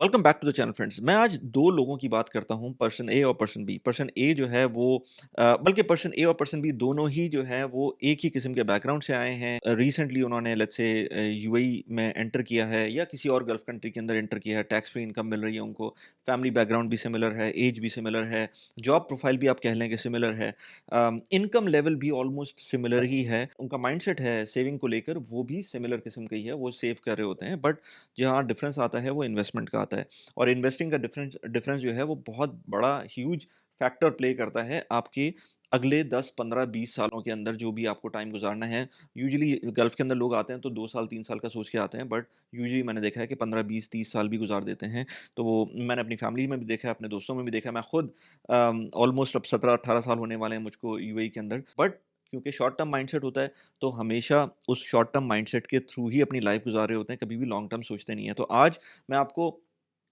Welcome back to the channel friends. मैं आज दो लोगों की बात करता हूँ, पर्सन ए और पर्सन बी। पर्सन ए जो है वो बल्कि पर्सन ए और पर्सन बी दोनों ही जो है वो एक ही किस्म के बैकग्राउंड से आए हैं। रिसेंटली उन्होंने लेट्स से यूएई में एंटर किया है या किसी और गल्फ कंट्री के अंदर एंटर किया है। टैक्स फ्री इनकम मिल रही है उनको, फैमिली बैकग्राउंड भी सिमिलर है, एज भी सिमिलर है, जॉब प्रोफाइल भी आप कह लें कि सिमिलर है, इनकम लेवल भी ऑलमोस्ट सिमिलर ही है। उनका माइंडसेट है सेविंग को लेकर वो भी सिमिलर किस्म का ही है, वो सेव कर रहे होते हैं। बट जहाँ डिफरेंस आता है वो इन्वेस्टमेंट का आता है। और इन्वेस्टिंग का डिफरेंस डिफरेंस जो है वो बहुत बड़ा ह्यूज फैक्टर प्ले करता है आपके अगले 10 15 20 सालों के अंदर जो भी आपको टाइम गुजारना है। यूजुअली गल्फ के अंदर लोग आते हैं तो 2 साल 3 साल का सोच के आते हैं, बट यूजुअली मैंने देखा है कि 15 20 30 साल भी गुजार देते हैं। तो वो मैंने अपनी फैमिली में भी देखा है, अपने दोस्तों में भी देखा है। मैं खुद ऑलमोस्ट अब 17 18 साल होने वाले हैं मुझको यूएई के अंदर। बट क्योंकि शॉर्ट टर्म माइंडसेट होता है तो हमेशा उस शॉर्ट टर्म माइंडसेट के थ्रू ही अपनी लाइफ गुजार रहे होते हैं, कभी भी लॉन्ग टर्म सोचते नहीं है। तो आज मैं आपको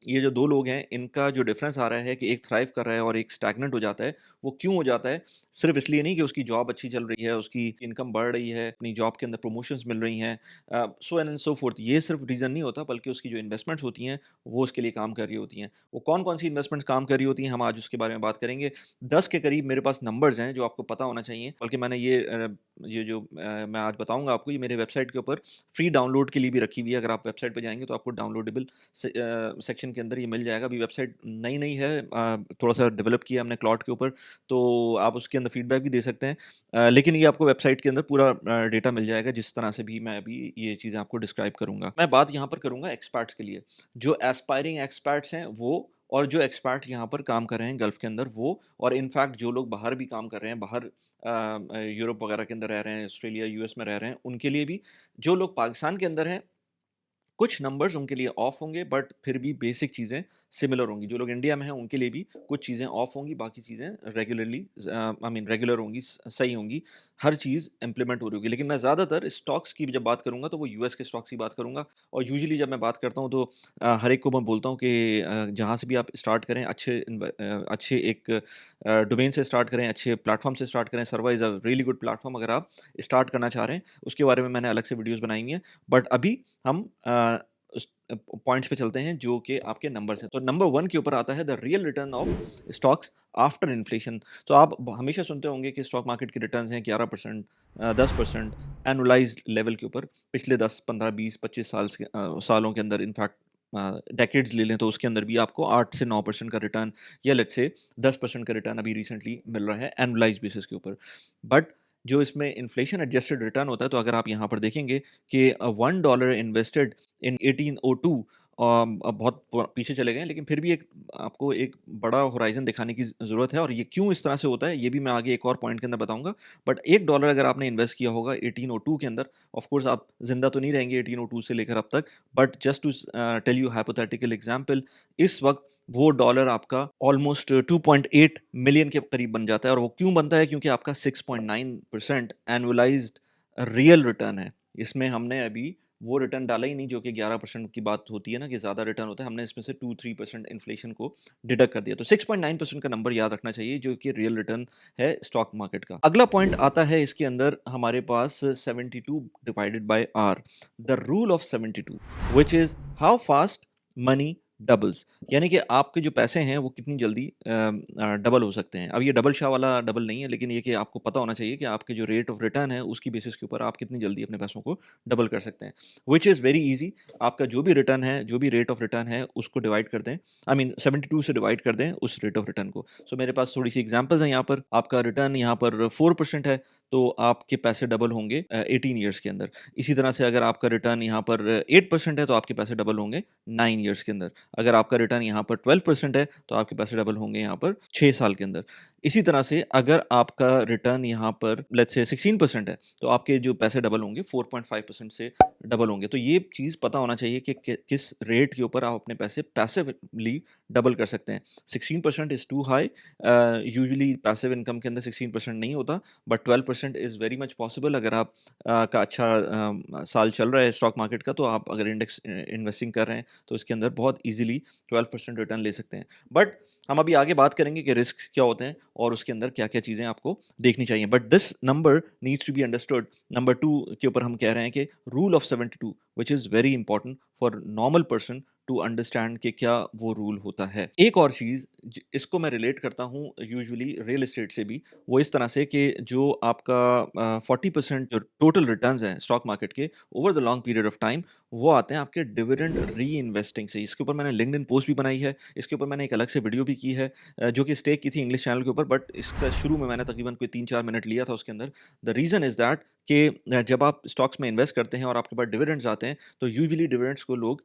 ये जो 2 लोग हैं, इनका जो डिफ़रेंस आ रहा है कि एक थ्राइव कर रहा है और एक स्टैग्नेंट हो जाता है, वो क्यों हो जाता है? सिर्फ़ इसलिए नहीं कि उसकी जॉब अच्छी चल रही है, उसकी इनकम बढ़ रही है, अपनी जॉब के अंदर प्रमोशंस मिल रही हैं, so on and so forth. ये सिर्फ़ रीज़न नहीं होता, बल्कि उसकी जो इन्वेस्टमेंट्स होती हैं, वो उसके लिए काम कर रही होती हैं। वो कौन-कौन सी इन्वेस्टमेंट्स काम कर रही होती हैं, हम आज उसके बारे में बात करेंगे। 10 के करीब मेरे पास नंबर्स हैं, जो आपको पता होना चाहिए। बल्कि मैंने ये जो मैं आज बताऊँगा आपको, ये मेरे वेबसाइट के ऊपर फ्री डाउनलोड के लिए भी रखी हुई है। अगर आप वेबसाइट पे जाएँगे, तो आपको डाउनलोडेबल सेक्शन के अंदर ये मिल जाएगा। अभी वेबसाइट नई-नई है, थोड़ा-सा डेवलप किया हमने क्लॉट के ऊपर, तो आप उसके अंदर फीडबैक भी दे सकते हैं। लेकिन ये आपको वेबसाइट के अंदर पूरा डेटा मिल जाएगा, जिस तरह से भी मैं अभी ये चीज़ें आपको डिस्क्राइब करूँगा। मैं बात यहाँ पर करूँगा एक्सपर्ट्स के लिए। जो एस्पायरिंग एक्सपर्ट्स हैं वो, और जो एक्सपर्ट यहाँ पर काम कर रहे हैं गल्फ़ के अंदर वो, और इनफैक्ट जो लोग बाहर भी काम कर रहे हैं, बाहर यूरोप वगैरह के अंदर रह रहे हैं, ऑस्ट्रेलिया, यूएस में रह रहे हैं, उनके लिए भी। जो लोग पाकिस्तान के अंदर हैं, कुछ नंबर्स उनके लिए ऑफ होंगे, बट फिर भी बेसिक चीज़ें सिमिलर होंगी। जो लोग इंडिया में हैं उनके लिए भी कुछ चीज़ें ऑफ होंगी, बाकी चीज़ें रेगुलरली आई मीन रेगुलर होंगी, सही होंगी। हर चीज़ इम्प्लीमेंट हो रही होगी। लेकिन मैं ज़्यादातर स्टॉक्स की जब बात करूँगा तो वो यूएस के स्टॉक्स की बात करूँगा। और यूजुअली जब मैं बात करता हूँ तो हर एक को मैं बोलता हूँ कि जहाँ से भी आप स्टार्ट करें, अच्छे एक डोमेन से स्टार्ट करें, अच्छे प्लेटफॉर्म से स्टार्ट करें। सर्वा is a really good platform अगर आप स्टार्ट करना चाह रहे हैं। उसके बारे में मैंने अलग से वीडियोज़ बनाई हुई हैं। बट अभी हम उस पॉइंट्स पे चलते हैं जो कि आपके नंबर्स हैं। तो नंबर 1 के ऊपर आता है the real return of stocks after inflation. तो आप हमेशा सुनते होंगे कि स्टॉक मार्केट के रिटर्न्स हैं 11%, 10% एनुअलाइज्ड लेवल के ऊपर पिछले 10, 15, 20, 25 सालों के अंदर। इनफैक्ट डेकेड्स ले लें तो उसके अंदर भी आपको 8 से 9% का रिटर्न, या लेट्स से 10% का रिटर्न अभी रिसेंटली मिल रहा है एनुअलाइज्ड बेसिस के ऊपर। बट जो इसमें इन्फ्लेशन एडजस्टेड रिटर्न होता है, तो अगर आप यहाँ पर देखेंगे कि $1 इन्वेस्टेड इन 1802, बहुत पीछे चले गए हैं, लेकिन फिर भी एक आपको एक बड़ा होराइजन दिखाने की ज़रूरत है। और ये क्यों इस तरह से होता है ये भी मैं आगे एक और पॉइंट के अंदर बताऊंगा। बट $1 अगर आपने इन्वेस्ट किया होगा 1802 के अंदर, ऑफ कोर्स आप जिंदा तो नहीं रहेंगे 1802 से लेकर अब तक, but just to tell you hypothetical example, इस वक्त वो डॉलर आपका ऑलमोस्ट 2.8 मिलियन के करीब बन जाता है। और वो क्यों बनता है? क्योंकि आपका 6.9% एनुअलाइज्ड रियल रिटर्न है। इसमें हमने अभी वो रिटर्न डाला ही नहीं जो कि 11% की बात होती है ना, कि ज़्यादा रिटर्न होता है। हमने इसमें से 2-3% इन्फ्लेशन को डिडक्ट कर दिया। तो 6.9% का नंबर याद रखना चाहिए, जो कि रियल रिटर्न है स्टॉक मार्केट का। अगला पॉइंट आता है इसके अंदर हमारे पास 72 divided by R, the rule of 72, which is how fast money doubles. यानी कि आपके जो पैसे हैं वो कितनी जल्दी डबल हो सकते हैं। अब ये डबल शाह वाला डबल नहीं है, लेकिन ये कि आपको पता होना चाहिए कि आपके जो रेट ऑफ रिटर्न है उसकी बेसिस के ऊपर आप कितनी जल्दी अपने पैसों को डबल कर सकते हैं। विच इज़ वेरी ईजी। आपका जो भी रिटर्न है, जो भी रेट ऑफ रिटर्न है, उसको डिवाइड कर दें, आई मीन 72 से डिवाइड कर दें उस रेट ऑफ रिटर्न को। सो मेरे पास थोड़ी सी एग्जाम्पल्स हैं यहाँ पर। आपका रिटर्न यहाँ पर 4% है, तो आपके पैसे डबल होंगे 18 ईयर्स के अंदर। इसी तरह से अगर आपका रिटर्न यहाँ पर 8% है, तो आपके पैसे डबल होंगे 9 ईयर्स के अंदर। अगर आपका रिटर्न यहाँ पर 12% है, तो आपके पैसे डबल होंगे यहाँ पर 6 साल के अंदर। इसी तरह से अगर आपका रिटर्न यहाँ पर लेट्स से 16% है, तो आपके जो पैसे डबल होंगे 4.5% से डबल होंगे। तो ये चीज़ पता होना चाहिए कि किस रेट के ऊपर आप अपने पैसे पैसिवली डबल कर सकते हैं। 16% is too high. Usually passive income के अंदर 16% नहीं होता, बट 12% इज़ वेरी मच पॉसिबल। अगर आप का अच्छा साल चल रहा है स्टॉक मार्केट का, तो आप अगर इंडेक्स इन्वेस्टिंग कर रहे हैं, तो इसके अंदर बहुत ईजिली 12% रिटर्न ले सकते हैं। बट हम अभी आगे बात करेंगे कि रिस्क क्या होते हैं और उसके अंदर क्या क्या चीज़ें आपको देखनी चाहिए। But this number needs to be understood. Number 2 के ऊपर हम कह रहे हैं कि rule of 72, which is very important for normal person to understand कि क्या वो रूल होता है। एक और चीज़ इसको मैं रिलेट करता हूँ यूजुअली रियल एस्टेट से भी, वो इस तरह से कि जो आपका 40% जो टोटल रिटर्न्स हैं स्टॉक मार्केट के over the long period of time, वो आते हैं आपके डिविडेंड री इन्वेस्टिंग से। इसके ऊपर मैंने लिंक्डइन पोस्ट भी बनाई है, इसके ऊपर मैंने एक अलग से वीडियो भी की है जो कि स्टेक की थी इंग्लिश चैनल के ऊपर, बट इसका शुरू में मैंने तकरीबन कोई 3-4 मिनट लिया था उसके अंदर। द रीज़न इज़ दैट कि जब आप स्टॉक्स में इन्वेस्ट करते हैं और आपके पास डिविडेंड्स आते हैं, तो यूजुअली डिविडेंड्स को लोग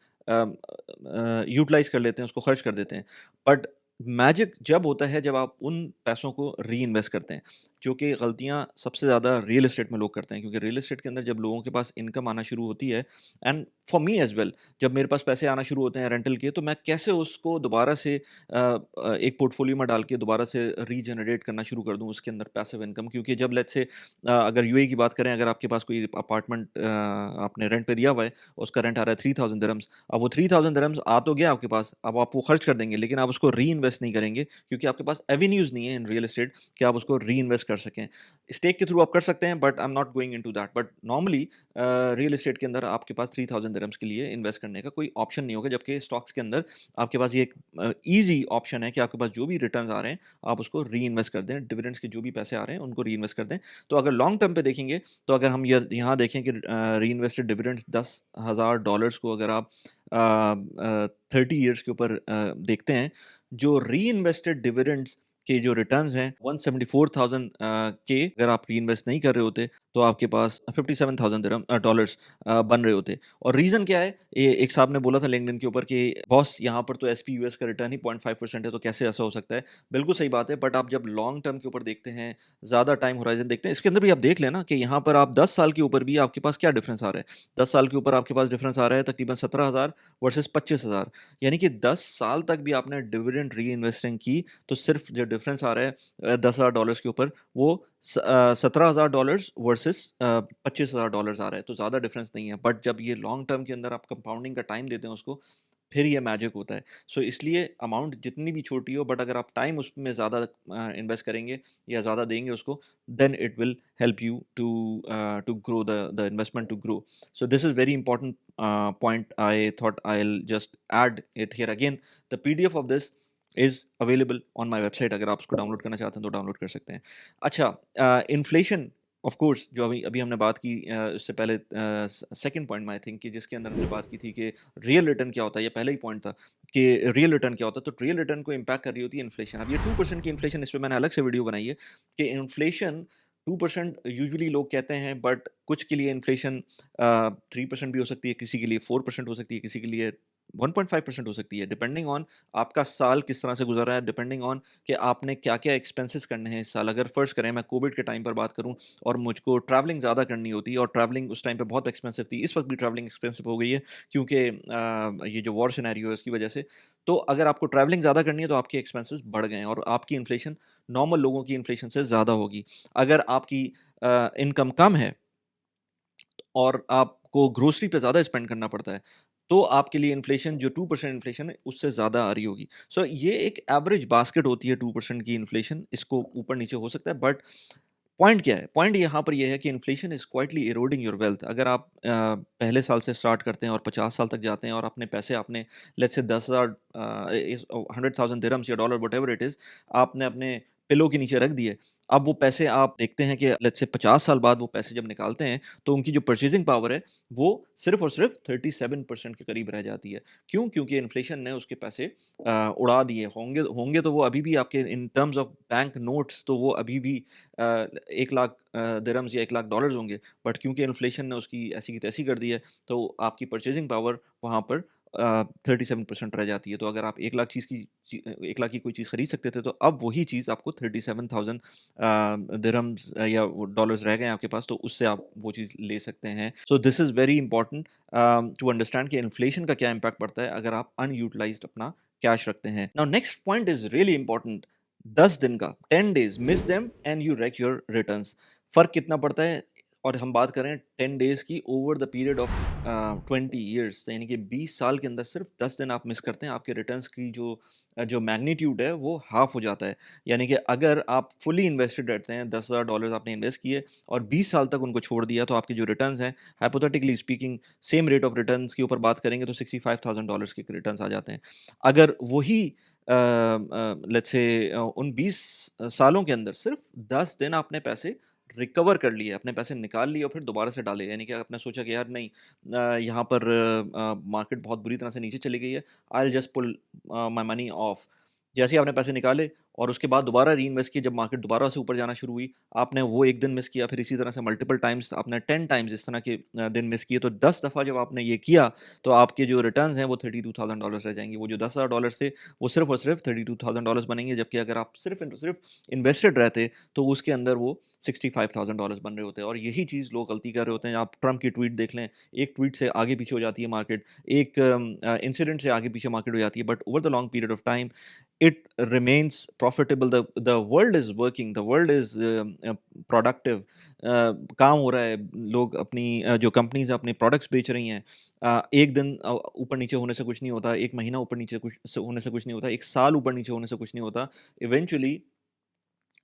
यूटिलाइज़ कर लेते हैं, उसको खर्च कर देते हैं। बट मैजिक जब होता है जब आप उन पैसों को री-इन्वेस्ट करते हैं, जो कि गलतियाँ सबसे ज़्यादा रियल एस्टेट में लोग करते हैं, क्योंकि रियल एस्टेट के अंदर जब लोगों के पास इनकम आना शुरू होती है, and for me as well, जब मेरे पास पैसे आना शुरू होते हैं रेंटल के, तो मैं कैसे उसको दोबारा से एक पोर्टफोलियो में डाल के दोबारा से रीजनरेट करना शुरू कर दूँ उसके अंदर पैसिव इनकम। क्योंकि जब लेट्स से अगर यूएई की बात करें, अगर आपके पास कोई अपार्टमेंट आपने रेंट पे दिया हुआ है, उसका रेंट आ रहा है 3000 दिरहम्स, अब वो 3000 दिरहम्स आ तो गया आपके पास, अब आप वो खर्च कर देंगे, लेकिन आप उसको री इन्वेस्ट नहीं करेंगे, क्योंकि आपके पास एवेन्यूज़ नहीं है इन रियल एस्टेट कि आप उसको री इन्वेस्ट कर सकें। स्टेक के थ्रू आप कर सकते हैं, but I am not going into that. But normally real estate के अंदर आपके पास 3000 दिरहम्स के लिए इन्वेस्ट करने का कोई ऑप्शन नहीं होगा, जबकि स्टॉक्स के अंदर आपके पास ये एक ईज़ी ऑप्शन है कि आपके पास जो भी रिटर्न्स आ रहे हैं, आप उसको री इन्वेस्ट कर दें, डिविडेंड्स के जो भी पैसे आ रहे हैं, उनको री इन्वेस्ट कर दें। तो अगर लॉन्ग टर्म पे देखेंगे, तो अगर हम यहाँ देखें कि री इन्वेस्टेड डिविडेंड्स $10,000 को अगर आप 30 ईयर्स के ऊपर देखते हैं, जो री इन्वेस्टेड डिविडेंड्स के जो रिटर्न्स हैं 174,000 के अगर आप री इन्वेस्ट नहीं कर रहे होते, तो आपके पास 57,000 डॉलर्स बन रहे होते। और रीज़न क्या है? एक साहब ने बोला था लिंक्डइन के ऊपर कि बॉस यहाँ पर तो एसपी यूएस का रिटर्न ही 0.5% है, तो कैसे ऐसा हो सकता है? बिल्कुल सही बात है, बट आप जब लॉन्ग टर्म के ऊपर देखते हैं, ज़्यादा टाइम होराइज़न देखते हैं, इसके अंदर भी आप देख लें ना कि यहाँ पर आप 10 साल के ऊपर भी आपके पास क्या डिफरेंस आ रहा है। 10 साल के ऊपर आपके पास डिफरेंस आ रहा है तकरीबन 17,000 वर्सेस 25,000, यानी कि 10 साल तक भी आपने डिविडेंड री इन्वेस्टिंग की, तो सिर्फ जो डिफरेंस आ रहा है $10,000 के ऊपर, वो $17,000 वर्सेस $25,000 आ रहा है, तो ज़्यादा डिफरेंस नहीं है। बट जब ये लॉन्ग टर्म के अंदर आप कंपाउंडिंग का टाइम देते हैं उसको, फिर ये मैजिक होता है। सो इसलिए अमाउंट जितनी भी छोटी हो, बट अगर आप टाइम उसमें ज़्यादा इन्वेस्ट करेंगे या ज़्यादा देंगे उसको, then it will help you to grow the investment to grow. So this is very important point. I thought I'll just add it here again. The PDF of this is available on my website. अगर आप उसको download करना चाहते हैं तो download कर सकते हैं। अच्छा, इन्फ्लेशन ऑफ कोर्स जो अभी अभी हमने बात की, उससे पहले सेकंड पॉइंट में आई थिंक कि जिसके अंदर हमने बात की थी कि रियल रिटर्न क्या होता है, ये पहला ही पॉइंट था कि रियल रिटर्न क्या होता है। तो रियल रिटर्न को इम्पैक्ट कर रही होती है इन्फ्लेशन। अब ये 2% की इन्फ्लेशन, इस पर मैंने अलग से वीडियो बनाई है कि इन्फ्लेशन 2% यूजुअली लोग कहते हैं, बट कुछ के लिए इन्फ्लेशन 3% भी हो सकती है, किसी के लिए 4% हो सकती है, किसी के लिए 1.5% हो सकती है, डिपेंडिंग ऑन आपका साल किस तरह से गुजर रहा है, डिपेंडिंग ऑन कि आपने क्या क्या एक्सपेंसेस करने हैं इस साल। अगर फर्स्ट करें, मैं कोविड के टाइम पर बात करूं और मुझको ट्रैवलिंग ज़्यादा करनी होती, और ट्रैवलिंग उस टाइम पे बहुत एक्सपेंसिव थी, इस वक्त भी ट्रैवलिंग एक्सपेंसिव हो गई है क्योंकि ये जो वॉर सिनेरियो है उसकी वजह से। तो अगर आपको ट्रैवलिंग ज़्यादा करनी है तो आपके एक्सपेंसेस बढ़ गए हैं, और आपकी इन्फ्लेशन नॉर्मल लोगों की इन्फ्लेशन से ज़्यादा होगी। अगर आपकी इनकम कम है और आपको ग्रोसरी पे ज़्यादा स्पेंड करना पड़ता है, तो आपके लिए इन्फ्लेशन जो 2% इन्फ्लेशन है, उससे ज़्यादा आ रही होगी। सो ये एक एवरेज बास्केट होती है 2% की इन्फ्लेशन, इसको ऊपर-नीचे हो सकता है, बट पॉइंट क्या है? पॉइंट यहाँ पर ये है कि inflation is quietly eroding your wealth. अगर आप पहले साल से स्टार्ट करते हैं और 50 साल तक जाते हैं और अपने पैसे आपने लेट्स से 10,000 100,000 दिरहम्स या डॉलर व्हाटएवर इट इज़, आपने अपने पिलो के नीचे रख दिए। अब वो पैसे आप देखते हैं कि लेट्स से 50 साल बाद वो पैसे जब निकालते हैं, तो उनकी जो परचेज़िंग पावर है, वो सिर्फ़ और सिर्फ़ 37% के करीब रह जाती है। क्यों? क्योंकि इन्फ्लेशन ने उसके पैसे उड़ा दिए होंगे। होंगे तो वो अभी भी आपके in terms of bank notes, तो वो अभी भी 1 लाख दिरहम्स या 1 लाख डॉलर्स होंगे, बट क्योंकि इन्फ्लेशन ने उसकी ऐसी की तैसी कर दी है, तो आपकी परचेजिंग पावर वहाँ पर 37% रह जाती है। तो अगर आप 1 लाख 1 लाख की कोई चीज़ खरीद सकते थे, तो अब वही चीज़ आपको 37,000 दिरहम्स या वो डॉलर्स रह गए हैं आपके पास, तो उससे आप वो चीज़ ले सकते हैं। So this is very important to understand कि इन्फ्लेशन का क्या इम्पैक्ट पड़ता है अगर आप अनयूटिलाइज्ड अपना कैश रखते हैं। Now next point is really important. 10 दिन का, 10 days, miss them and you wreck your returns. फ़र्क कितना पड़ता है? और हम बात करें 10 डेज़ की over the period of 20 years यानी कि 20 साल के अंदर सिर्फ 10 दिन आप मिस करते हैं, आपके रिटर्न्स की जो मैग्नीट्यूड है वो हाफ हो जाता है। यानी कि अगर आप फुली इन्वेस्टेड रहते हैं, $10,000 आपने इन्वेस्ट किए और 20 साल तक उनको छोड़ दिया, तो आपके जो रिटर्न्स हैं, hypothetically speaking, same rate of returns के ऊपर बात करेंगे तो $65,000 के रिटर्न्स आ जाते हैं। अगर वही लेट्स से उन 20 सालों के अंदर सिर्फ 10 दिन आपने पैसे रिकवर कर लिए, अपने पैसे निकाल लिए और फिर दोबारा से डाले, यानी कि आपने सोचा कि यार नहीं, यहाँ पर मार्केट बहुत बुरी तरह से नीचे चली गई है, I will just pull my money off. जैसे ही आपने पैसे निकाले और उसके बाद दोबारा रीइन्वेस्ट किए, जब मार्केट दोबारा से ऊपर जाना शुरू हुई, आपने वो एक दिन मिस किया, फिर इसी तरह से मल्टीपल टाइम्स आपने 10 टाइम्स इस तरह के दिन मिस किए, तो 10 दफ़ा जब आपने ये किया, तो आपके जो रिटर्न्स हैं वो $32,000 रह जाएंगे। वो जो $10,000 थे वो सिर्फ और सिर्फ $32,000 बनेंगे, जबकि अगर आप सिर्फ इन्वेस्टेड रहते तो उसके अंदर वो $65,000 बन रहे होते हैं। और यही चीज़ लोग गलती कर रहे होते हैं। आप ट्रम्प की ट्वीट देख लें, एक ट्वीट से आगे पीछे हो जाती है मार्केट, एक इंसिडेंट से आगे पीछे मार्केट हो जाती है, but over the long period of time it remains profitable. The world is working, the world is productive. काम हो रहा है, लोग अपनी जो कंपनीज अपने प्रोडक्ट्स बेच रही हैं। एक दिन ऊपर नीचे होने से कुछ नहीं होता, एक महीना ऊपर नीचे होने से कुछ नहीं होता, एक साल ऊपर नीचे होने से कुछ नहीं होता। इवेंचुअली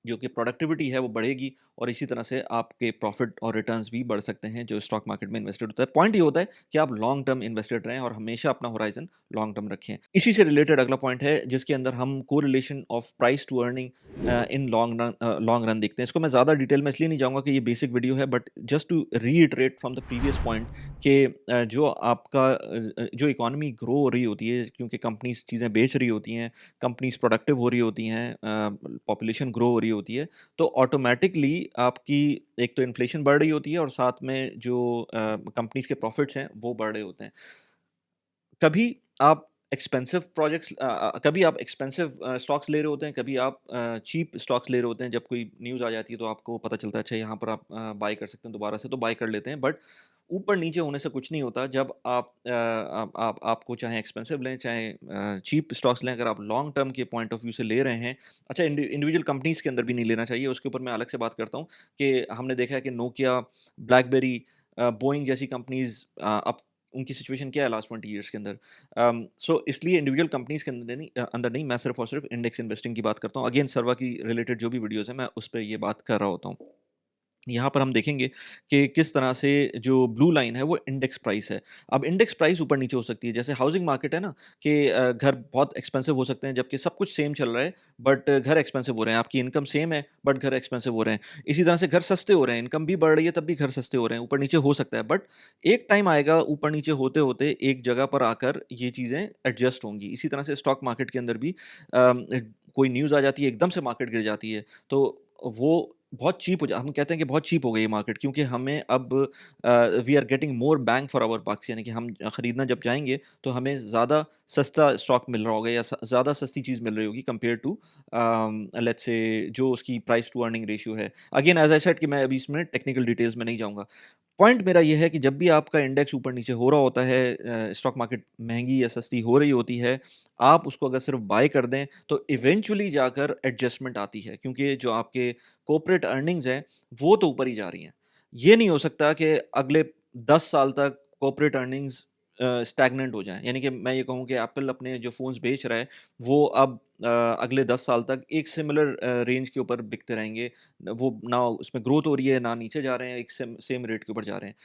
जो कि प्रोडक्टिविटी है वो बढ़ेगी और इसी तरह से आपके प्रॉफिट और रिटर्न्स भी बढ़ सकते हैं जो स्टॉक मार्केट में इन्वेस्टेड होता है। पॉइंट ये होता है कि आप लॉन्ग टर्म इन्वेस्टेड रहें और हमेशा अपना होराइजन लॉन्ग टर्म रखें। इसी से रिलेटेड अगला पॉइंट है जिसके अंदर हम correlation of price to earning in long run देखते हैं। इसको मैं ज़्यादा डिटेल में इसलिए नहीं जाऊँगा कि ये बेसिक वीडियो है, but just to reiterate from the previous point कि जो आपका जो इकोनॉमी ग्रो हो रही होती है, क्योंकि कंपनीज चीज़ें बेच रही होती हैं, कंपनीज प्रोडक्टिव हो रही होती हैं, पॉपुलेशन ग्रो हो रही होती है, तो ऑटोमेटिकली आपकी एक तो इन्फ्लेशन बढ़ रही होती है और साथ में जो कंपनीज के प्रॉफिट्स हैं वो बढ़ रहे होते हैं। कभी आप कभी आप एक्सपेंसिव स्टॉक्स ले रहे होते हैं, कभी आप चीप स्टॉक्स ले रहे होते हैं। जब कोई न्यूज़ आ जाती है तो आपको पता चलता है अच्छा यहाँ पर आप बाय कर सकते हैं दोबारा से, तो बाय कर लेते हैं। बट ऊपर नीचे होने से कुछ नहीं होता। जब आपको चाहे एक्सपेंसिव लें चाहे चीप स्टॉक्स लें, अगर आप लॉन्ग टर्म के पॉइंट ऑफ व्यू से ले रहे हैं, अच्छा इंडिविजुअल कंपनीज के अंदर भी नहीं लेना चाहिए, उसके ऊपर मैं अलग से बात करता हूँ। कि हमने देखा है कि नोकिया, ब्लैकबेरी, बोइंग जैसी कंपनीज अब उनकी सिचुएशन क्या है लास्ट 20 ईयर्स के अंदर। सो इसलिए इंडिविजुअल कंपनीज के अंदर नहीं, मैं सिर्फ और सिर्फ इंडेक्स इन्वेस्टिंग की बात करता हूँ। अगेन सर्वा की रिलेटेड जो भी वीडियोस हैं मैं उस पर ये बात कर रहा होता हूँ। यहाँ पर हम देखेंगे कि किस तरह से जो ब्लू लाइन है वो इंडेक्स प्राइस है। अब इंडेक्स प्राइस ऊपर नीचे हो सकती है, जैसे हाउसिंग मार्केट है ना, कि घर बहुत एक्सपेंसिव हो सकते हैं जबकि सब कुछ सेम चल रहा है, बट घर एक्सपेंसिव हो रहे हैं। आपकी इनकम सेम है बट घर एक्सपेंसिव हो रहे हैं। इसी तरह से घर सस्ते हो रहे हैं, इनकम भी बढ़ रही है तब भी घर सस्ते हो रहे हैं। ऊपर नीचे हो सकता है, बट एक टाइम आएगा ऊपर नीचे होते होते एक जगह पर आकर ये चीज़ें एडजस्ट होंगी। इसी तरह से स्टॉक मार्केट के अंदर भी कोई न्यूज़ आ जाती है, एकदम से मार्केट गिर जाती है, तो वो बहुत चीप हो जा हम कहते हैं कि बहुत चीप हो गई है मार्केट, क्योंकि हमें अब we are getting more bang for our bucks, यानी कि हम खरीदना जब जाएँगे तो हमें ज़्यादा सस्ता स्टॉक मिल रहा होगा या ज़्यादा सस्ती चीज़ मिल रही होगी कंपेयर टू लेट्स से जो उसकी प्राइस टू अर्निंग रेशियो है। अगेन एज़ आई सेड कि मैं अभी इसमें टेक्निकल डिटेल्स में नहीं जाऊँगा। पॉइंट मेरा ये है कि जब भी आपका इंडेक्स ऊपर नीचे हो रहा होता है, स्टॉक मार्केट महँगी या सस्ती हो रही होती है, आप उसको अगर सिर्फ बाय कर दें तो इवेंचुअली जाकर एडजस्टमेंट आती है, क्योंकि जो आपके कॉर्पोरेट अर्निंग्स हैं वो तो ऊपर ही जा रही हैं। ये नहीं हो सकता कि अगले 10 साल तक कॉर्पोरेट अर्निंग्स स्टैग्नेंट हो जाएँ। यानी कि मैं ये कहूँ कि एप्पल अपने जो फ़ोन्स बेच रहा है वो अब अगले 10 साल तक एक सिमिलर रेंज के ऊपर बिकते रहेंगे। वो ना उसमें ग्रोथ हो रही है, ना नीचे जा रहे हैं, एक सेम सेम रेट के ऊपर जा रहे हैं।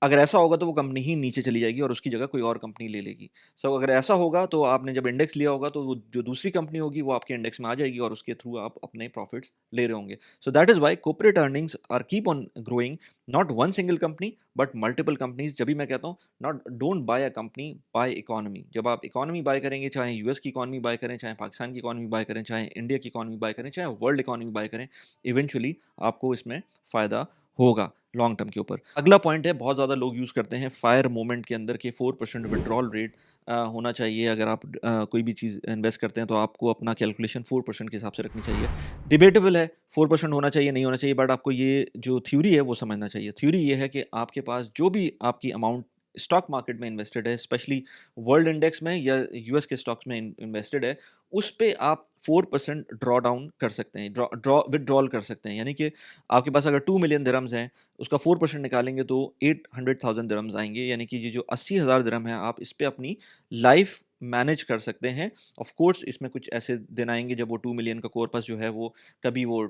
अगर ऐसा होगा तो वो कंपनी ही नीचे चली जाएगी और उसकी जगह कोई और कंपनी ले लेगी। सो अगर ऐसा होगा तो आपने जब इंडेक्स लिया होगा तो वो जो दूसरी कंपनी होगी वो आपके इंडेक्स में आ जाएगी और उसके थ्रू आप अपने प्रॉफिट्स ले रहे होंगे। So that is why corporate earnings are keep on growing, not one single company but multiple companies. जब भी मैं कहता हूँ not don't buy a company, buy economy. जब आप इकोनॉमी बाय करेंगे, चाहे यूएस की इकोनॉमी बाय करें, चाहे पाकिस्तान की इकोनॉमी बाय करें, चाहे इंडिया की इकोनॉमी बाय करें, चाहे वर्ल्ड इकोनॉमी बाय करें, इवेंचुअली आपको इसमें फ़ायदा होगा लॉन्ग टर्म के ऊपर। अगला पॉइंट है, बहुत ज़्यादा लोग यूज़ करते हैं फायर मोमेंट के अंदर के 4% विड्रॉल रेट होना चाहिए। अगर आप कोई भी चीज़ इन्वेस्ट करते हैं तो आपको अपना कैलकुलेशन 4% के हिसाब से रखनी चाहिए। डिबेटेबल है 4% होना चाहिए नहीं होना चाहिए, बट आपको ये जो थ्योरी है वो समझना चाहिए। थ्योरी ये है कि आपके पास जो भी आपकी अमाउंट स्टॉक मार्केट में इन्वेस्टेड है, स्पेशली वर्ल्ड इंडेक्स में या यूएस के स्टॉक्स में इन्वेस्टेड है, उस पे आप 4% ड्रॉ डाउन कर सकते हैं, ड्रॉ ड्रॉ विदड्रॉल कर सकते हैं। यानी कि आपके पास अगर 2 मिलियन दिरहम्स हैं, उसका 4% निकालेंगे तो 800,000 दिरहम्स आएंगे। यानी कि ये जो 80,000 दिरहम है, आप इस पे अपनी लाइफ मैनेज कर सकते हैं। ऑफ कोर्स इसमें कुछ ऐसे दिन आएंगे जब वो 2 मिलियन का कॉर्पस जो है वो कभी वो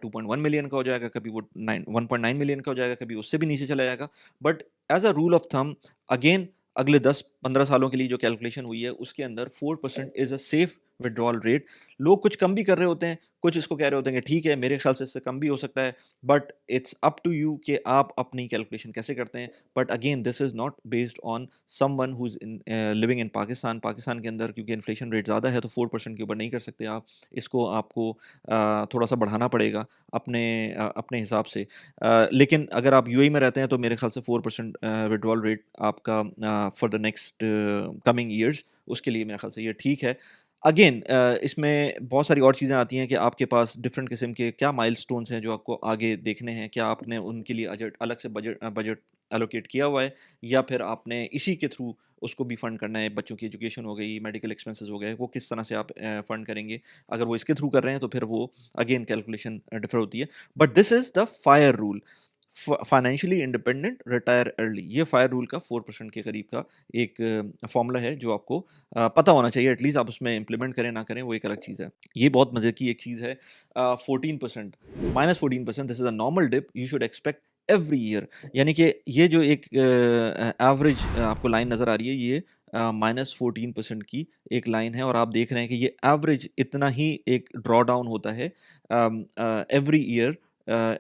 2.1 मिलियन का हो जाएगा, कभी वो 1.9 मिलियन का हो जाएगा, कभी उससे भी नीचे चला जाएगा। But as a rule of thumb, again अगले 10-15 सालों के लिए जो कैलकुलेशन हुई है उसके अंदर 4% is a safe withdrawal rate. लोग कुछ कम भी कर रहे होते हैं, कुछ इसको कह रहे होते हैं कि ठीक है, मेरे ख्याल से इससे कम भी हो सकता है, but it's up to you कि आप अपनी कैलकुलेशन कैसे करते हैं। But again this is not based on someone who is living in Pakistan. Pakistan के अंदर क्योंकि इन्फ्लेशन रेट ज़्यादा है तो 4% के ऊपर नहीं कर सकते आप। इसको आपको थोड़ा सा बढ़ाना पड़ेगा अपने हिसाब से। लेकिन अगर आप यूएई में रहते हैं तो मेरे ख्याल से 4% विड्रॉल रेट आपका for the next coming years, उसके लिए मेरे ख्याल से ये ठीक है। अगेन इसमें बहुत सारी और चीज़ें आती हैं कि आपके पास डिफरेंट किस्म के क्या माइलस्टोन्स हैं जो आपको आगे देखने हैं, क्या आपने उनके लिए अलग से बजट एलोकेट किया हुआ है, या फिर आपने इसी के थ्रू उसको भी फंड करना है। बच्चों की एजुकेशन हो गई, मेडिकल एक्सपेंसेस हो गए, वो किस तरह से आप फंड करेंगे। अगर वो इसके थ्रू कर रहे हैं तो फिर वो अगेन कैलकुलेशन डिफर होती है। But this is the fire rule, financially independent retire early. ये फायर रूल का 4% के करीब का एक फॉर्मूला है जो आपको पता होना चाहिए। एटलीस्ट आप उसमें इंप्लीमेंट करें ना करें वो एक अलग चीज़ है। ये बहुत मज़े की एक चीज़ है। 14%, -14%, this is a normal dip you should expect every year. यानी कि ये जो एक एवरेज आपको लाइन नज़र आ रही है, ये -14% की एक लाइन है, और आप देख रहे हैं कि ये एवरेज इतना ही एक ड्रॉ डाउन होता है every year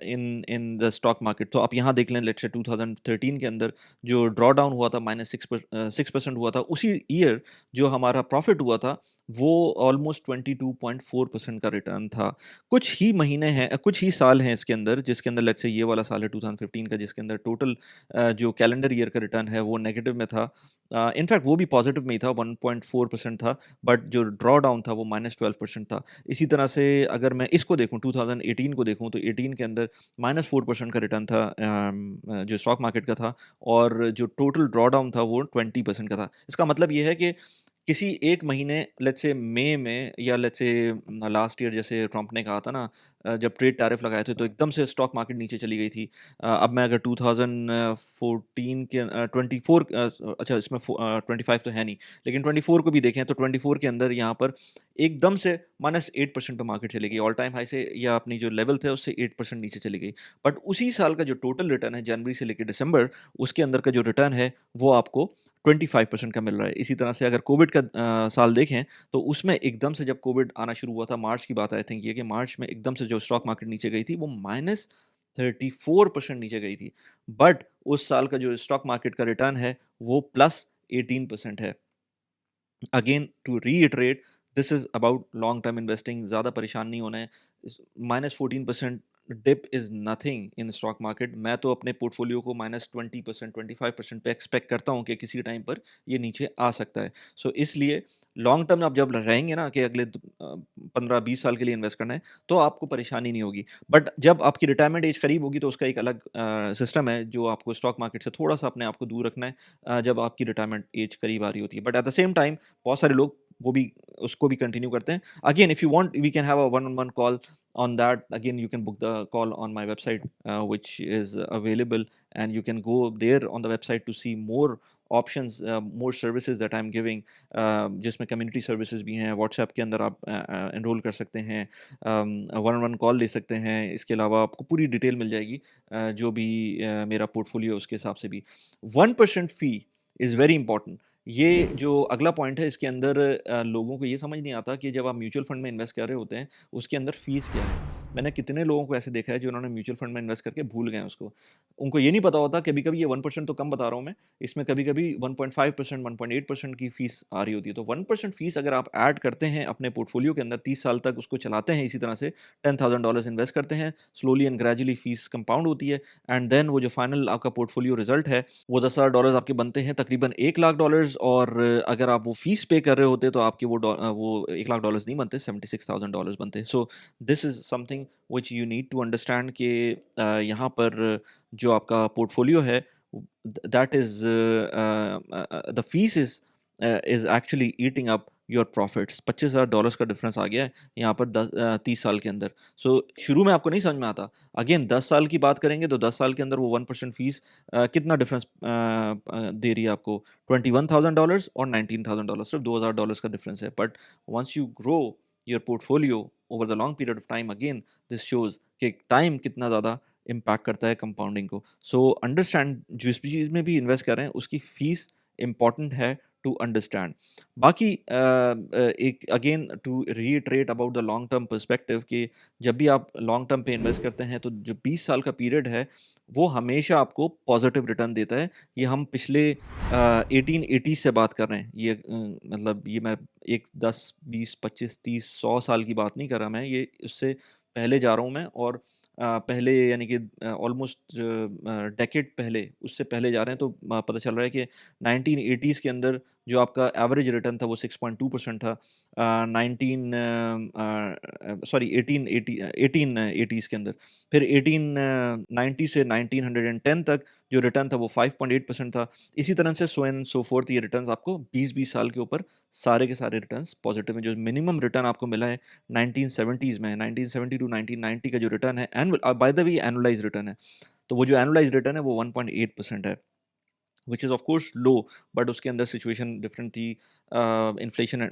in in the stock market. तो आप यहाँ देख लें, लेट्स से 2013 के अंदर जो ड्रॉ डाउन हुआ था, -6% हुआ था, उसी ईयर जो हमारा प्रॉफिट हुआ था वो ऑलमोस्ट 22.4% का रिटर्न था। कुछ ही महीने हैं, कुछ ही साल हैं इसके अंदर, जिसके अंदर लेट्स से ये वाला साल है 2015 का, जिसके अंदर टोटल जो कैलेंडर ईयर का रिटर्न है वो नेगेटिव में था। इनफैक्ट वो भी पॉजिटिव में ही था, 1.4% था, बट जो ड्रॉ डाउन था वो -12% था। इसी तरह से अगर मैं इसको देखूँ, 2018 को देखूँ, तो 18 के अंदर -4% का रिटर्न था जो स्टॉक मार्केट का था, और जो टोटल ड्रॉ डाउन था वो 20% का था। इसका मतलब ये है कि किसी एक महीने, लेट्स से मई में, या लेट्स से लास्ट ईयर जैसे ट्रंप ने कहा था ना, जब ट्रेड टैरिफ लगाए थे तो एकदम से स्टॉक मार्केट नीचे चली गई थी। अब मैं अगर 2014 के 24 अच्छा इसमें 25 तो है नहीं, लेकिन 24 को भी देखें तो 24 के अंदर यहाँ पर एकदम से -8% पे मार्केट चली गई, ऑल टाइम हाई से, या अपनी जो लेवल थे उससे 8% नीचे चली गई। बट उसी साल का जो टोटल रिटर्न है जनवरी से लेकर दिसंबर, उसके अंदर का जो रिटर्न है वो आपको 25% का मिल रहा है। इसी तरह से अगर कोविड का साल देखें तो उसमें एकदम से जब कोविड आना शुरू हुआ था, मार्च की बात आई थिंक ये, कि मार्च में एकदम से जो स्टॉक मार्केट नीचे गई थी वो -34% नीचे गई थी। बट उस साल का जो स्टॉक मार्केट का रिटर्न है वो +18% है। Again to reiterate, this is about long term investing, ज़्यादा परेशान नहीं होना है। -14% dip is nothing in stock market. मैं तो अपने पोर्टफोलियो को -20%, 25% पे एक्सपेक्ट करता हूँ कि किसी टाइम पर ये नीचे आ सकता है। सो इसलिए लॉन्ग टर्म आप जब रहेंगे ना कि अगले 15-20 साल के लिए इन्वेस्ट करना है, तो आपको परेशानी नहीं होगी। बट जब आपकी रिटायरमेंट एज करीब होगी तो उसका एक अलग सिस्टम है जो आपको स्टॉक मार्केट से थोड़ा सा अपने आप को दूर रखना है जब आपकी रिटायरमेंट एज करीब आ रही होती है। But at the same time बहुत सारे लोग वो भी उसको भी कंटिन्यू करते हैं। Again if you want we can have a one on one call on that. Again, you can book the call on my website, which is available, and you can go there on the website to see more options, more services that I'm giving, जिसमें community services भी हैं। WhatsApp के अंदर आप enroll कर सकते हैं, one on one call ले सकते हैं। इसके अलावा आपको पूरी डिटेल मिल जाएगी जो भी मेरा पोर्टफोलियो उसके हिसाब से भी। 1% फी इज़ वेरी इंपॉर्टेंट। ये जो अगला पॉइंट है इसके अंदर लोगों को ये समझ नहीं आता कि जब आप म्यूचुअल फंड में इन्वेस्ट कर रहे होते हैं उसके अंदर फीस क्या है। मैंने कितने लोगों को ऐसे देखा है जिन्होंने म्यूचुअल फंड में इन्वेस्ट करके भूल गए उसको। उनको ये नहीं पता होता, कभी कभी ये 1% तो कम बता रहा हूँ मैं, इसमें कभी कभी 1.5%, 1.8% की फीस आ रही होती है। तो 1% फीस अगर आप ऐड करते हैं अपने पोर्टफोलियो के अंदर, 30 साल तक उसको चलाते हैं इसी तरह से, $10,000 इन्वेस्ट करते हैं, slowly and gradually fees compound होती है, एंड देन वो जो फाइनल आपका पोर्टफोलियो रिजल्ट है वो $10,000 आपके बनते हैं तकरीबन $1,00,000। और अगर आप वो फीस पे कर रहे होते तो आपके वो $1,00,000 नहीं बनते, $76,000 बनते। So this is something which you need to understand कि यहाँ पर जो आपका पोर्टफोलियो है that is the fees is actually eating up your profits. $25,000 का डिफरेंस आ गया है यहाँ पर 30 साल के अंदर। सो शुरू में आपको नहीं समझ में आता, अगेन 10 साल की बात करेंगे तो 10 साल के अंदर वो 1% फीस कितना डिफरेंस दे रही है आपको, $21,000 और $19,000, सिर्फ $2,000 का डिफरेंस है। But once you grow your portfolio over the long period of time, again this shows कि टाइम कितना ज़्यादा इम्पैक्ट करता है कंपाउंडिंग को। सो अंडरस्टैंड, जिस भी चीज़ में भी इन्वेस्ट कर रहे हैं उसकी फीस इंपॉर्टेंट है टू अंडरस्टैंड। बाकी एक again to reiterate about the long term perspective कि जब भी आप लॉन्ग टर्म पे इन्वेस्ट करते हैं तो जो 20 साल का पीरियड है वो हमेशा आपको पॉजिटिव रिटर्न देता है। ये हम पिछले 1880 से बात कर रहे हैं, ये मतलब ये मैं एक 10 20 25 30 100 साल की बात नहीं कर रहा, मैं ये उससे पहले जा रहा हूँ मैं। और पहले यानी कि ऑलमोस्ट डेकेड पहले, उससे पहले जा रहे हैं। तो पता चल रहा है कि 1980s के अंदर जो आपका एवरेज रिटर्न था वो 6.2% था। 1880s के अंदर। फिर 1890 से 1910 तक जो रिटर्न था वो 5.8% था। इसी तरह से सो एंड सो फोर्थ, ये रिटर्न्स आपको 20-20 साल के ऊपर सारे के सारे रिटर्न्स पॉजिटिव हैं। जो मिनिमम रिटर्न आपको मिला है 1970s में, 1970 टू 1990 का जो रिटर्न है annual, by the way annualised return है, तो वो जो एनुअलाइज्ड रिटर्न है वो 1.8% है, which is of course low. But उसके अंदर सिचुएशन डिफरेंट थी, इन्फ्लेशन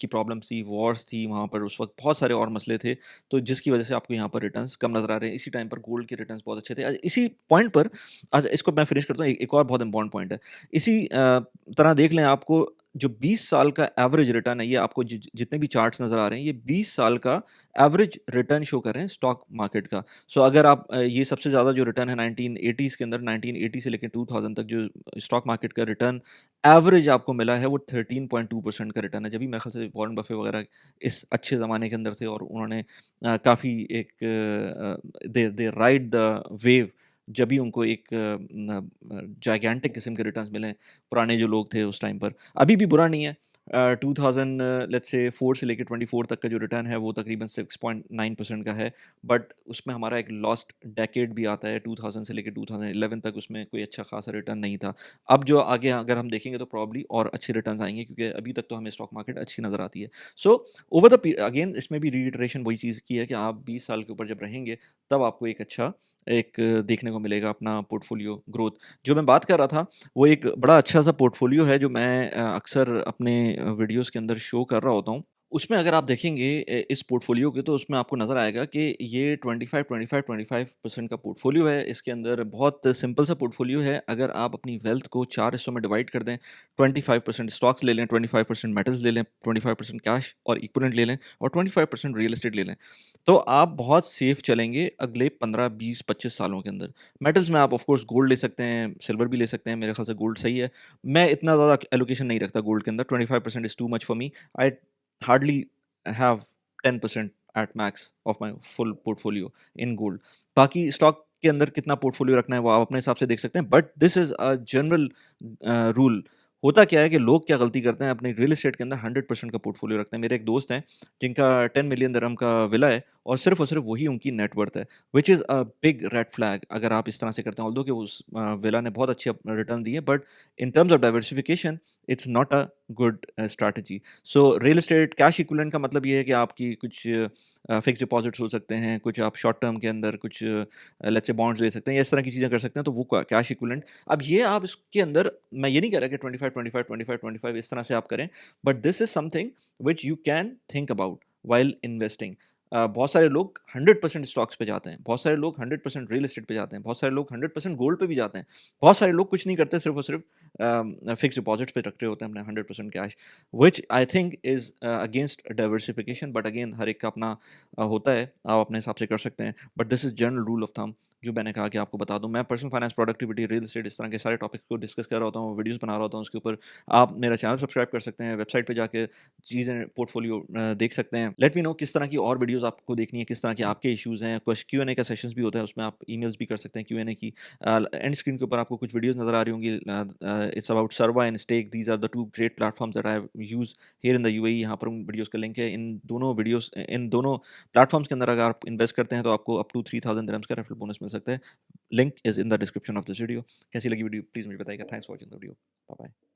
की प्रॉब्लम्स थी, वॉर्स थी वहाँ पर उस वक्त, बहुत सारे और मसले थे, तो जिसकी वजह से आपको यहाँ पर रिटर्न्स कम नज़र आ रहे हैं। इसी टाइम पर गोल्ड के रिटर्न्स बहुत अच्छे थे। इसी पॉइंट पर आज इसको मैं फिनिश करता हूँ। एक और बहुत इंपॉर्टेंट पॉइंट है। इसी तरह देख लें, आपको जो 20 साल का एवरेज रिटर्न है, ये आपको जितने भी चार्ट्स नज़र आ रहे हैं ये 20 साल का एवरेज रिटर्न शो कर रहे हैं स्टॉक मार्केट का। सो अगर आप ये सबसे ज़्यादा जो रिटर्न है 1980s के अंदर, 1980 से लेकर 2000 तक जो स्टॉक मार्केट का रिटर्न एवरेज आपको मिला है वो 13.2% का रिटर्न है। जब भी मेरे ख्याल से वॉरेन बफे वगैरह इस अच्छे ज़माने के अंदर थे और उन्होंने काफ़ी एक दे दे राइड द वेव, जब भी उनको एक जाइगेंटिक किस्म के रिटर्न्स मिले पुराने जो लोग थे उस टाइम पर। अभी भी बुरा नहीं है। 2000 लेट्स से 4 से लेके 24 तक का जो रिटर्न है वो तकरीबन 6.9% का है। बट उसमें हमारा एक लॉस्ट डेकेड भी आता है, 2000 से लेके 2011 तक उसमें कोई अच्छा खासा रिटर्न नहीं था। अब जो आगे अगर हम देखेंगे तो प्रॉब्ली और अच्छे रिटर्न्स आएँगे, क्योंकि अभी तक तो हमें स्टॉक मार्केट अच्छी नज़र आती है। सो ओवर द अगेन इसमें भी रीइटरेशन वही चीज़ की है कि आप 20 साल के ऊपर जब रहेंगे तब आपको एक अच्छा एक देखने को मिलेगा अपना पोर्टफोलियो ग्रोथ। जो मैं बात कर रहा था वो एक बड़ा अच्छा-सा पोर्टफोलियो है जो मैं अक्सर अपने वीडियोज़ के अंदर शो कर रहा होता हूँ। उसमें अगर आप देखेंगे इस पोर्टफोलियो के, तो उसमें आपको नज़र आएगा कि ये 25-25-25% का पोर्टफोलियो है। इसके अंदर बहुत सिंपल सा पोर्टफोलियो है। अगर आप अपनी वेल्थ को 4 हिस्सों में डिवाइड कर दें, 25% स्टॉक्स ले लें, 25% मेटल्स ले लें, 25% कैश और इक्विवेलेंट ले लें और 25% रियल एस्टेट ले लें, तो आप बहुत सेफ चलेंगे अगले 15, 20, 25 सालों के अंदर। मेटल्स में आप ऑफ कोर्स गोल्ड ले सकते हैं, सिल्वर भी ले सकते हैं, मेरे ख्याल से गोल्ड सही है। मैं इतना ज़्यादा एलोकेशन नहीं रखता गोल्ड के अंदर, 25% is too much for me. I hardly have 10% at max of my full portfolio in gold. बाकी स्टॉक के अंदर कितना पोर्टफोलियो रखना है वो आप अपने हिसाब से देख सकते हैं, but this is a general rule. होता क्या है कि लोग क्या गलती करते हैं, अपने रियल एस्टेट के अंदर 100% का पोर्टफोलियो रखते हैं। मेरे एक दोस्त हैं जिनका 10 मिलियन दिरहम का विला है और सिर्फ वही उनकी नेट वर्थ है, which is a big red flag अगर आप इस तरह से करते हैं। ऑल्दो कि उस विला ने बहुत अच्छे रिटर्न दिए, but in terms of diversification it's not a good strategy. So real estate cash equivalent का मतलब ये है कि आपकी कुछ फिक्स डिपॉजिट्स हो सकते हैं, कुछ आप शॉर्ट टर्म के अंदर कुछ लेट्स से बॉन्ड्स ले सकते हैं, या इस तरह की चीज़ें कर सकते हैं, तो वो कैश इक्विवेलेंट। अब ये आप इसके अंदर, मैं ये नहीं कह रहा कि 25-25-25-25 इस तरह से आप करें, but this is something which you can think about while investing. बहुत सारे लोग 100% स्टॉक्स पे जाते हैं, बहुत सारे लोग 100% रियल एस्टेट पे जाते हैं, बहुत सारे लोग 100% गोल्ड पे भी जाते हैं, बहुत सारे लोग कुछ नहीं करते, सिर्फ और सिर्फ फिक्स डिपॉजिट्स पे रख रहे होते हैं अपने 100% cash, which I think is against diversification. But again हर एक का अपना होता है, आप अपने हिसाब से कर सकते हैं, but this is general rule of thumb जो मैंने कहा कि आपको बता दूं। मैं personal finance, productivity, real estate, इस तरह के सारे टॉपिक्स को डिस्कस कर रहा होता हूँ, वीडियोस बना रहा होता हूँ उसके ऊपर। आप मेरा चैनल सब्सक्राइब कर सकते हैं, वेबसाइट पे जाके चीज़ें पोर्टफोलियो देख सकते हैं। लेट मी नो किस तरह की और वीडियोस आपको देखनी है, किस तरह के आपके इश्यूज़ हैं। कुछ Q&A का सेशंस भी होता है, उसमें आप ईमेल्स भी कर सकते हैं Q&A की। एंड स्क्रीन के ऊपर आपको कुछ वीडियोस नज़र आ रही होंगी। It's about Sarwa and Stake, these are the two great platforms that I have use here in the UAE। यहाँ पर उन वीडियोस का लिंक है। इन दोनों प्लेटफॉर्म्स के अंदर अगर आप इन्वेस्ट करते हैं तो आपको अप टू 3000 दिरहम्स का रेफरल बोनस मिल सकता है। Link is in the description of this video. कैसी लगी वीडियो प्लीज़ मुझे बताइएगा। Thanks for watching the video. Bye bye.